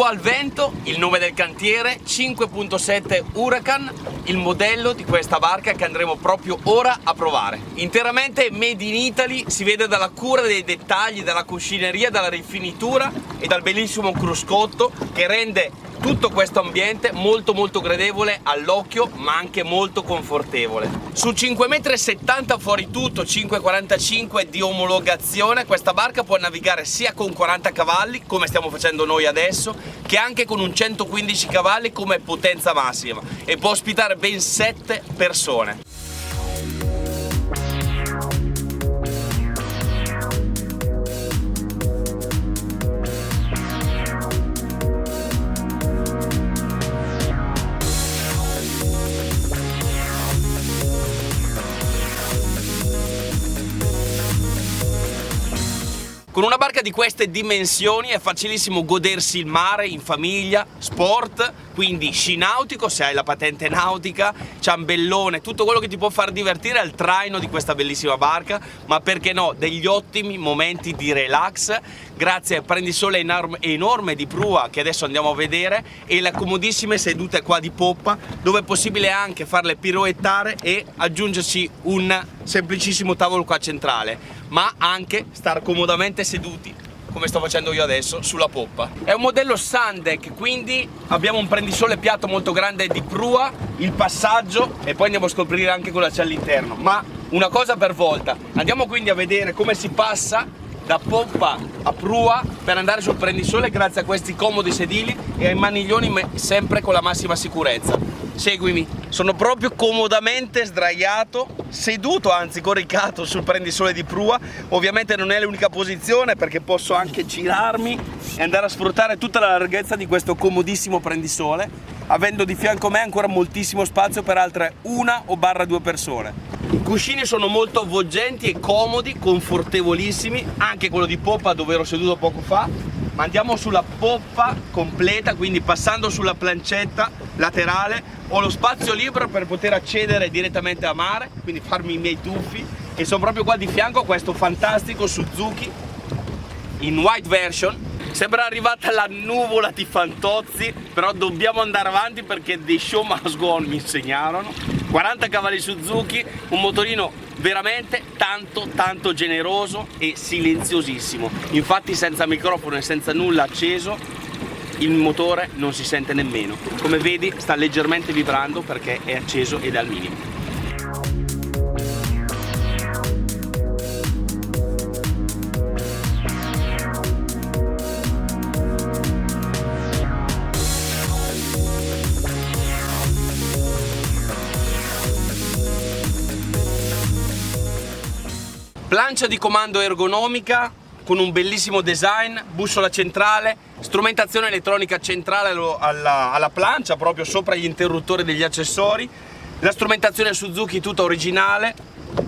Prua al vento, il nome del cantiere, 5.7 Huracan, il modello di questa barca che andremo proprio ora a provare. Interamente made in Italy, si vede dalla cura dei dettagli, dalla cuscineria, dalla rifinitura e dal bellissimo cruscotto che rende tutto questo ambiente molto gradevole all'occhio, ma anche molto confortevole. Su 5,70 m fuori tutto, 5,45 di omologazione, questa barca può navigare sia con 40 cavalli, come stiamo facendo noi adesso, che anche con un 115 cavalli come potenza massima, e può ospitare ben 7 persone. Con una barca di queste dimensioni è facilissimo godersi il mare in famiglia, sport, quindi sci nautico se hai la patente nautica, ciambellone, tutto quello che ti può far divertire al traino di questa bellissima barca, ma perché no, degli ottimi momenti di relax grazie al prendisole enorme di prua che adesso andiamo a vedere e le comodissime sedute qua di poppa dove è possibile anche farle piroettare e aggiungerci un semplicissimo tavolo qua centrale, ma anche star comodamente seduti come sto facendo io adesso sulla poppa. È un modello Sandek, quindi abbiamo un prendisole piatto molto grande di prua, il passaggio e poi andiamo a scoprire anche cosa c'è all'interno, ma una cosa per volta. Andiamo quindi a vedere come si passa da poppa a prua per andare sul prendisole grazie a questi comodi sedili e ai maniglioni sempre con la massima sicurezza. Seguimi, sono proprio comodamente sdraiato, seduto, anzi coricato sul prendisole di prua. Ovviamente non è l'unica posizione perché posso anche girarmi e andare a sfruttare tutta la larghezza di questo comodissimo prendisole, avendo di fianco a me ancora moltissimo spazio per altre 1 o 2 persone. I cuscini sono molto avvolgenti e comodi, confortevolissimi, anche quello di poppa dove ero seduto poco fa, ma andiamo sulla poppa completa, quindi passando sulla plancetta laterale ho lo spazio libero per poter accedere direttamente a mare, quindi farmi i miei tuffi, e sono proprio qua di fianco a questo fantastico Suzuki in white version. Sembra arrivata la nuvola di Fantozzi, però dobbiamo andare avanti perché the show must go on, mi insegnarono. 40 cavalli Suzuki, un motorino veramente tanto generoso e silenziosissimo. Infatti senza microfono e senza nulla acceso il motore non si sente nemmeno. Come vedi sta leggermente vibrando perché è acceso ed è al minimo. Plancia di comando ergonomica con un bellissimo design, bussola centrale, strumentazione elettronica centrale alla plancia, proprio sopra gli interruttori degli accessori, la strumentazione Suzuki tutta originale,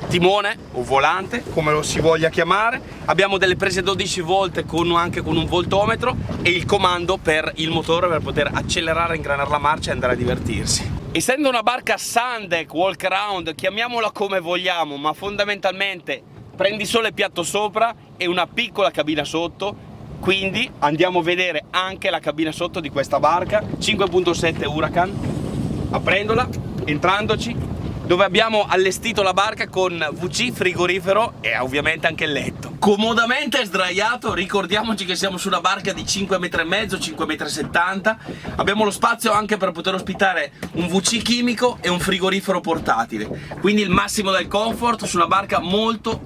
timone o volante, come lo si voglia chiamare, abbiamo delle prese 12 volt anche con un voltometro e il comando per il motore per poter accelerare, ingranare la marcia e andare a divertirsi. Essendo una barca Sandek, walk around, chiamiamola come vogliamo, ma fondamentalmente prendisole piatto sopra e una piccola cabina sotto, quindi andiamo a vedere anche la cabina sotto di questa barca 5.7 Huracan, aprendola, entrandoci, dove abbiamo allestito la barca con WC, frigorifero e ovviamente anche il letto. Comodamente sdraiato, ricordiamoci che siamo su una barca di 5,5 m, 5,70 m, abbiamo lo spazio anche per poter ospitare un WC chimico e un frigorifero portatile, quindi il massimo del comfort su una barca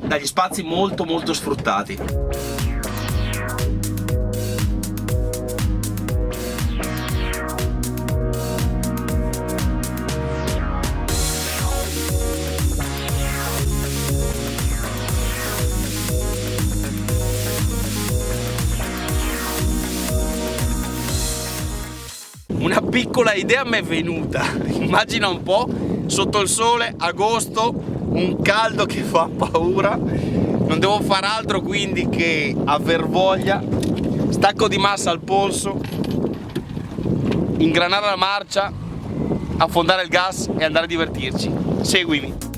dagli spazi molto sfruttati. Una piccola idea mi è venuta, immagina un po', sotto il sole, agosto, un caldo che fa paura, non devo fare altro quindi che aver voglia, stacco di massa al polso, ingranare la marcia, affondare il gas e andare a divertirci. Seguimi.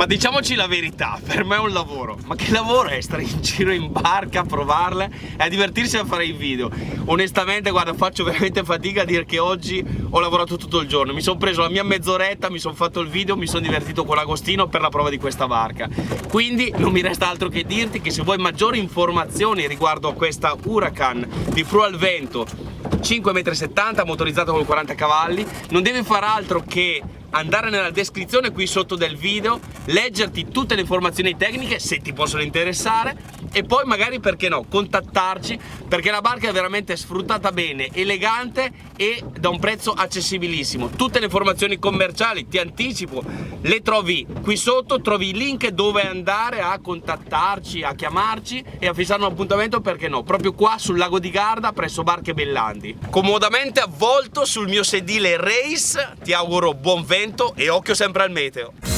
Ma diciamoci la verità, per me è un lavoro. Ma che lavoro è stare in giro in barca a provarle e a divertirsi a fare i video? Onestamente, guarda, faccio veramente fatica a dire che oggi ho lavorato tutto il giorno. Mi sono preso la mia mezz'oretta, mi sono fatto il video, mi sono divertito con Agostino per la prova di questa barca. Quindi non mi resta altro che dirti che se vuoi maggiori informazioni riguardo a questa Huracan di prua al vento 5,70 m motorizzata con 40 cavalli, non devi fare altro che andare nella descrizione qui sotto del video, leggerti tutte le informazioni tecniche se ti possono interessare e poi magari, perché no, contattarci, perché la barca è veramente sfruttata bene, elegante e da un prezzo accessibilissimo. Tutte le informazioni commerciali, ti anticipo, le trovi qui sotto, trovi i link dove andare a contattarci, a chiamarci e a fissare un appuntamento, perché no, proprio qua sul lago di Garda presso Barche Bellandi. Comodamente avvolto sul mio sedile Race, ti auguro buon vento e occhio sempre al meteo.